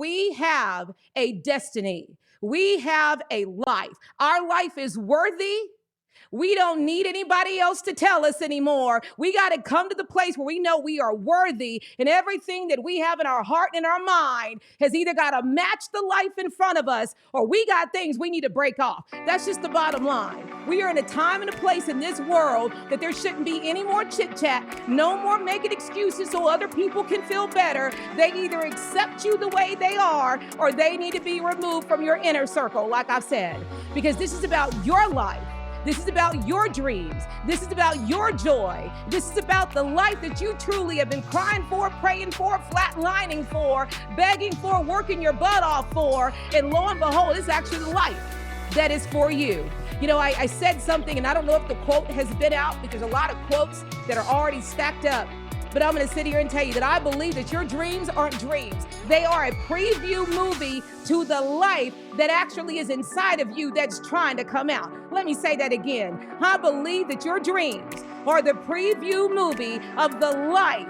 we have a destiny. We have a life. Our life is worthy. We don't need anybody else to tell us anymore. We got to come to the place where we know we are worthy, and everything that we have in our heart and in our mind has either got to match the life in front of us, or we got things we need to break off. That's just the bottom line. We are in a time and a place in this world that there shouldn't be any more chit chat, no more making excuses so other people can feel better. They either accept you the way they are, or they need to be removed from your inner circle, like I've said, because this is about your life. This is about your dreams. This is about your joy. This is about the life that you truly have been crying for, praying for, flatlining for, begging for, working your butt off for. And lo and behold, it's actually the life that is for you. You know, I said something, and I don't know if the quote has been out, because there's a lot of quotes that are already stacked up. But I'm going to sit here and tell you that I believe that your dreams aren't dreams. They are a preview movie to the life that actually is inside of you that's trying to come out. Let me say that again. I believe that your dreams are the preview movie of the life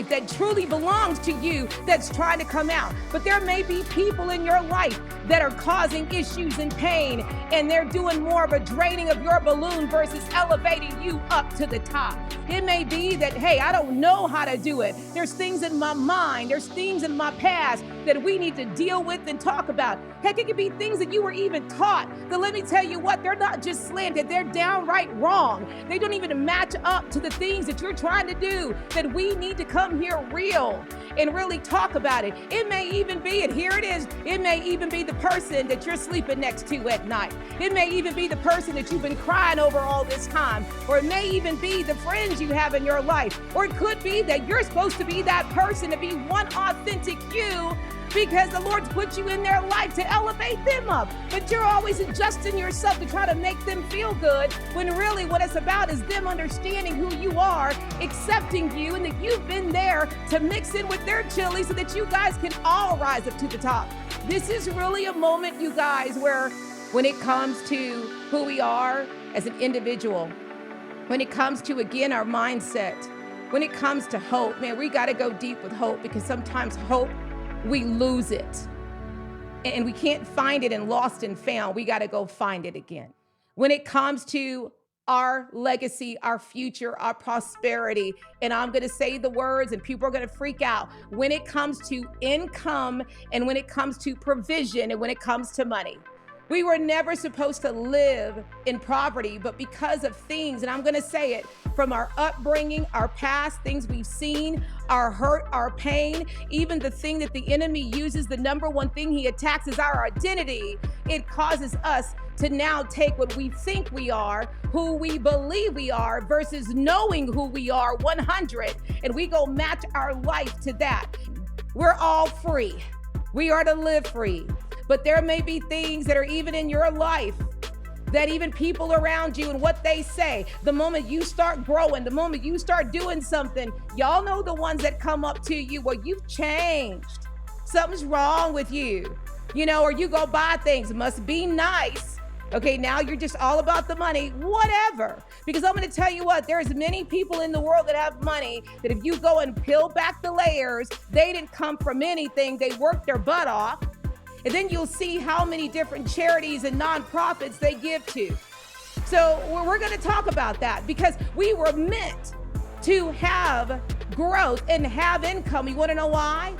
that truly belongs to you that's trying to come out. But there may be people in your life that are causing issues and pain, and they're doing more of a draining of your balloon versus elevating you up to the top. It may be that, hey, I don't know how to do it. There's things in my mind, there's things in my past that we need to deal with and talk about. Heck, it could be things that you were even taught. But let me tell you what, they're not just slanted, they're downright wrong. They don't even match up to the things that you're trying to do, that we need to come here real and really talk about it. It may even be, and here it is, it may even be the person that you're sleeping next to at night. It may even be the person that you've been crying over all this time. Or it may even be the friends you have in your life. Or it could be that you're supposed to be that person, to be one authentic you, because the Lord's put you in their life to elevate them up. But you're always adjusting yourself to try to make them feel good, when really what it's about is them understanding who you are, accepting you, and that you've been there to mix in with their chili so that you guys can all rise up to the top. This is really a moment, you guys, where when it comes to who we are as an individual, when it comes to, again, our mindset, when it comes to hope, man, we got to go deep with hope, because sometimes hope, we lose it and we can't find it, and lost and found. We got to go find it again. When it comes to our legacy, our future, our prosperity, and I'm going to say the words and people are going to freak out, when it comes to income, and when it comes to provision, and when it comes to money. We were never supposed to live in poverty, but because of things, and I'm going to say it, from our upbringing, our past, things we've seen, our hurt, our pain, even the thing that the enemy uses, the number one thing he attacks is our identity. It causes us to now take what we think we are, who we believe we are, versus knowing who we are 100, and we go match our life to that. We're all free. We are to live free. But there may be things that are even in your life that even people around you and what they say, the moment you start growing, the moment you start doing something, y'all know the ones that come up to you, well, you've changed. Something's wrong with you, you know, or you go buy things, must be nice. Okay, now you're just all about the money, whatever. Because I'm going to tell you what, there's many people in the world that have money that if you go and peel back the layers, they didn't come from anything. They worked their butt off. And then you'll see how many different charities and nonprofits they give to. So we're going to talk about that, because we were meant to have growth and have income. You want to know why?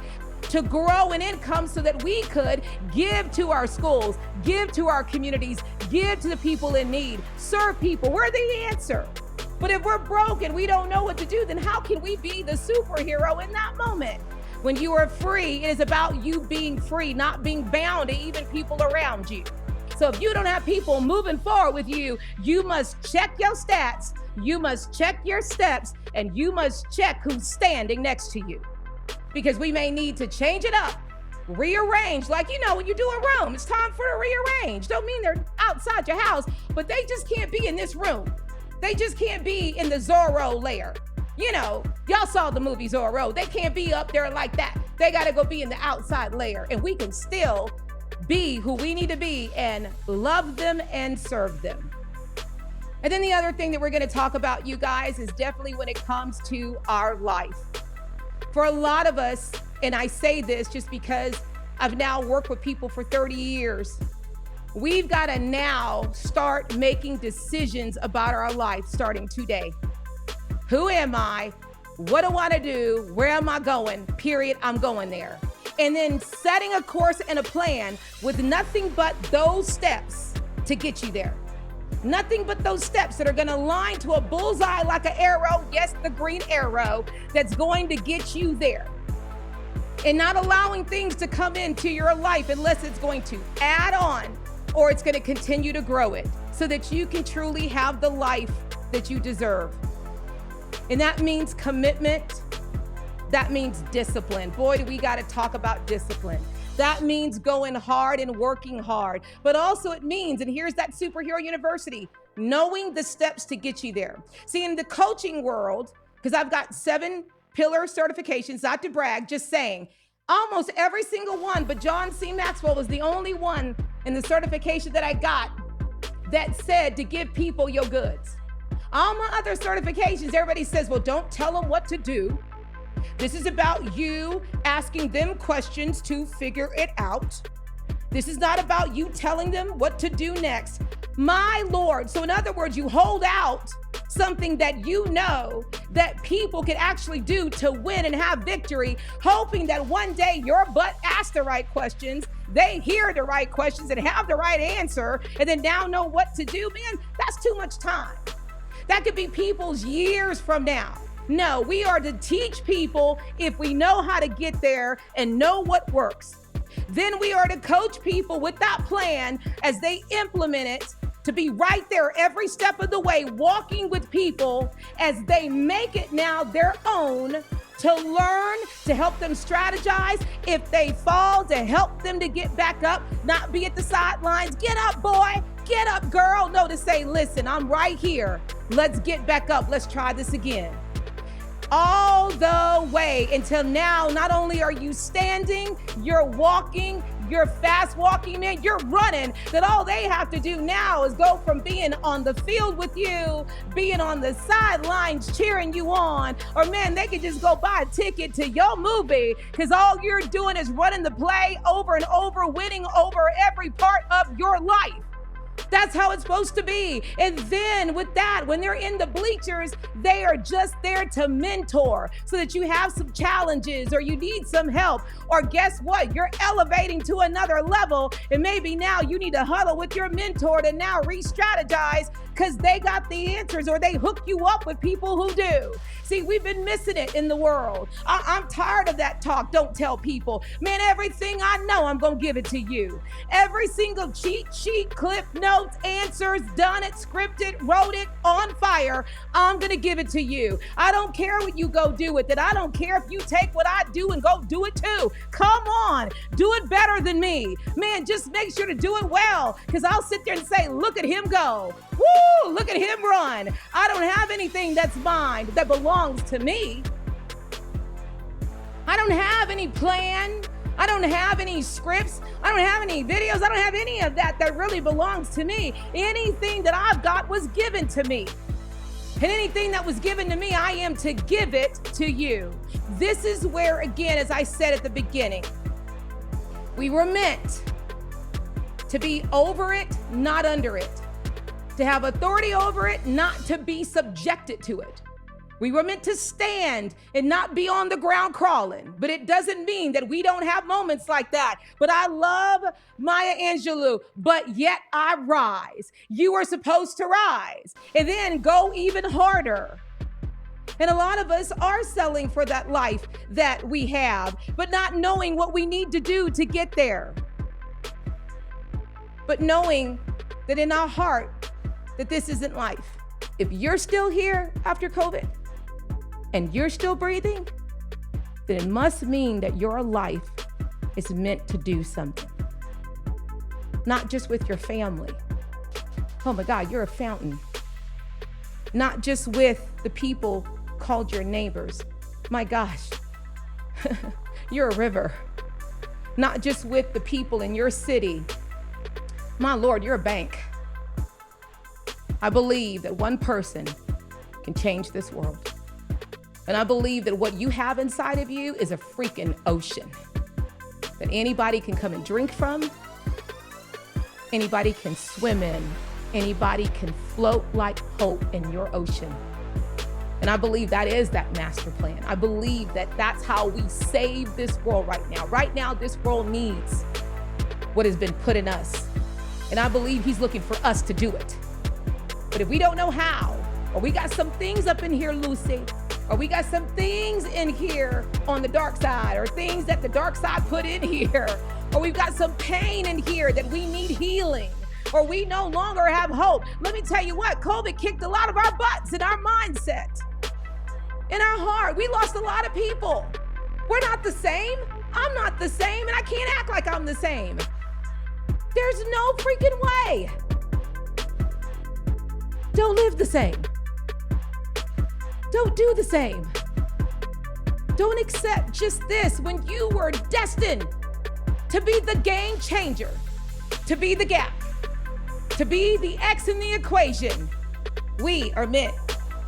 To grow in income so that we could give to our schools, give to our communities, give to the people in need, serve people. We're the answer. But if we're broken, we don't know what to do, then how can we be the superhero in that moment? When you are free, it is about you being free, not being bound to even people around you. So if you don't have people moving forward with you, you must check your stats, you must check your steps, and you must check who's standing next to you. Because we may need to change it up, rearrange, like, you know, when you do a room, it's time for to rearrange. Don't mean they're outside your house, but they just can't be in this room. They just can't be in the Zorro layer. You know, y'all saw the movie Zorro. They can't be up there like that. They got to go be in the outside layer, and we can still be who we need to be and love them and serve them. And then the other thing that we're going to talk about, you guys, is definitely when it comes to our life. For a lot of us, and I say this just because I've now worked with people for 30 years, we've got to now start making decisions about our life starting today. Who am I? What do I want to do? Where am I going? Period. I'm going there. And then setting a course and a plan with nothing but those steps to get you there. Nothing but those steps that are going to align to a bullseye like an arrow. Yes, the green arrow that's going to get you there. And not allowing things to come into your life unless it's going to add on or it's going to continue to grow it so that you can truly have the life that you deserve. And that means commitment. That means discipline. Boy, do we got to talk about discipline. That means going hard and working hard. But also it means, and here's that superhero university, knowing the steps to get you there. See, in the coaching world, because I've got 7 pillar certifications, not to brag, just saying, almost every single one, but John C. Maxwell was the only one in the certification that I got that said to give people your goods. All my other certifications, everybody says, well, don't tell them what to do. This is about you asking them questions to figure it out. This is not about you telling them what to do next. My Lord. So in other words, you hold out something that you know that people can actually do to win and have victory, hoping that one day your butt asks the right questions, they hear the right questions and have the right answer, and then now know what to do. Man, that's too much time. That could be people's years from now. No, we are to teach people if we know how to get there and know what works. Then we are to coach people with that plan as they implement it, to be right there every step of the way, walking with people as they make it now their own, to learn, to help them strategize. If they fall, to help them to get back up, not be at the sidelines. Get up, boy. Get up, girl. No, to say, listen, I'm right here. Let's get back up. Let's try this again. All the way until now, not only are you standing, you're walking, you're fast walking, man, you're running, that all they have to do now is go from being on the field with you, being on the sidelines cheering you on, or man, they could just go buy a ticket to your movie because all you're doing is running the play over and over, winning over every part of your life. That's how it's supposed to be. And then with that, when they're in the bleachers, they are just there to mentor so that you have some challenges or you need some help. Or guess what? You're elevating to another level. And maybe now you need to huddle with your mentor to now re-strategize because they got the answers or they hook you up with people who do. See, we've been missing it in the world. I'm tired of that talk. Don't tell people. Man, everything I know, I'm going to give it to you. Every single cheat sheet, clip notes, answers, done it, scripted, wrote it, on fire, I'm going to give it to you. I don't care what you go do with it. I don't care if you take what I do and go do it too. Come on, do it better than me. Man, just make sure to do it well because I'll sit there and say, look at him go. Woo, look at him run. I don't have anything that's mine that belongs to me. I don't have any plan. I don't have any scripts. I don't have any videos. I don't have any of that really belongs to me. Anything that I've got was given to me. And anything that was given to me, I am to give it to you. This is where, again, as I said at the beginning, we were meant to be over it, not under it. To have authority over it, not to be subjected to it. We were meant to stand and not be on the ground crawling, but it doesn't mean that we don't have moments like that. But I love Maya Angelou, but yet I rise. You are supposed to rise and then go even harder. And a lot of us are selling for that life that we have, but not knowing what we need to do to get there. But knowing that in our heart, that this isn't life. If you're still here after COVID and you're still breathing, then it must mean that your life is meant to do something. Not just with your family. Oh my God, you're a fountain. Not just with the people called your neighbors. My gosh, you're a river. Not just with the people in your city. My Lord, you're a bank. I believe that one person can change this world. And I believe that what you have inside of you is a freaking ocean that anybody can come and drink from, anybody can swim in, anybody can float like hope in your ocean. And I believe that is that master plan. I believe that that's how we save this world right now. Right now, this world needs what has been put in us. And I believe he's looking for us to do it. But if we don't know how, or we got some things up in here, Lucy, or we got some things in here on the dark side, or things that the dark side put in here, or we've got some pain in here that we need healing, or we no longer have hope. Let me tell you what, COVID kicked a lot of our butts in our mindset, in our heart. We lost a lot of people. We're not the same. I'm not the same, and I can't act like I'm the same. There's no freaking way. Don't live the same. Don't do the same. Don't accept just this when you were destined to be the game changer, to be the gap, to be the X in the equation. We are meant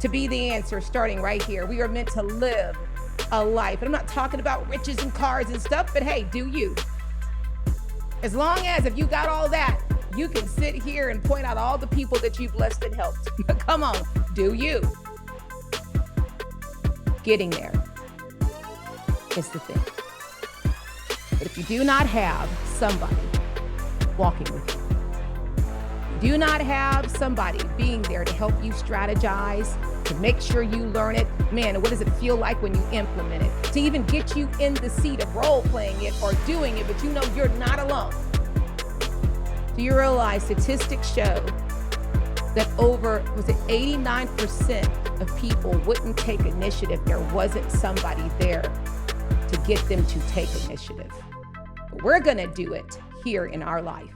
to be the answer starting right here. We are meant to live a life. And I'm not talking about riches and cars and stuff, but hey, do you? As long as if you got all that, you can sit here and point out all the people that you blessed and helped. Come on, do you? Getting there is the thing. But if you do not have somebody walking with you, do not have somebody being there to help you strategize, to make sure you learn it, man, what does it feel like when you implement it? To even get you in the seat of role playing it or doing it, but you know you're not alone. Do you realize statistics show that over, 89% of people wouldn't take initiative if there wasn't somebody there to get them to take initiative? But we're gonna do it here in our life.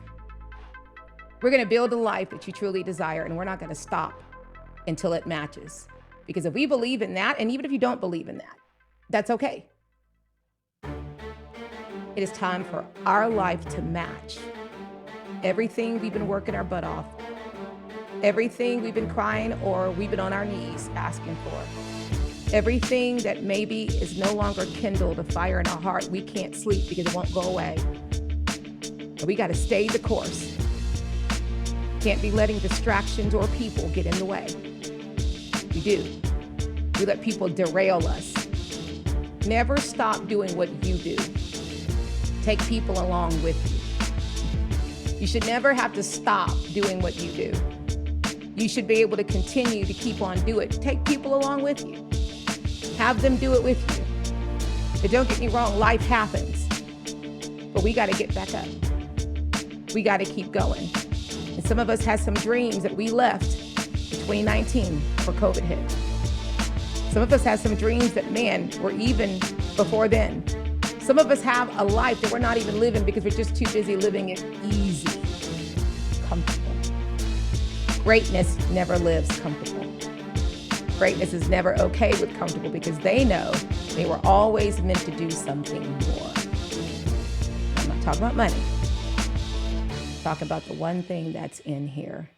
We're gonna build a life that you truly desire, and we're not gonna stop until it matches. Because if we believe in that, and even if you don't believe in that, that's okay. It is time for our life to match everything we've been working our butt off, everything we've been crying or we've been on our knees asking for, everything that maybe is no longer kindled a fire in our heart. We can't sleep because it won't go away. And we got to stay the course. Can't be letting distractions or people get in the way. We do. We let people derail us. Never stop doing what you do. Take people along with you. You should never have to stop doing what you do. You should be able to continue to keep on doing it. Take people along with you. Have them do it with you. But don't get me wrong, life happens. But we got to get back up. We got to keep going. And some of us had some dreams that we left in 2019 before COVID hit. Some of us had some dreams that, man, were even before then. Some of us have a life that we're not even living because we're just too busy living it easy, comfortable. Greatness never lives comfortable. Greatness is never okay with comfortable because they know they were always meant to do something more. I'm not talking about money. I'm talking about the one thing that's in here.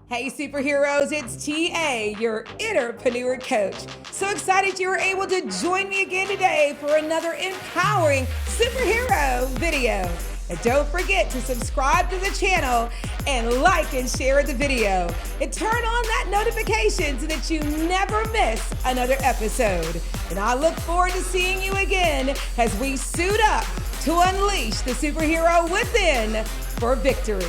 Hey superheroes, it's TA, your Interpreneur Coach. So excited you were able to join me again today for another empowering superhero video. And don't forget to subscribe to the channel and like and share the video. And turn on that notification so that you never miss another episode. And I look forward to seeing you again as we suit up to unleash the superhero within for victory.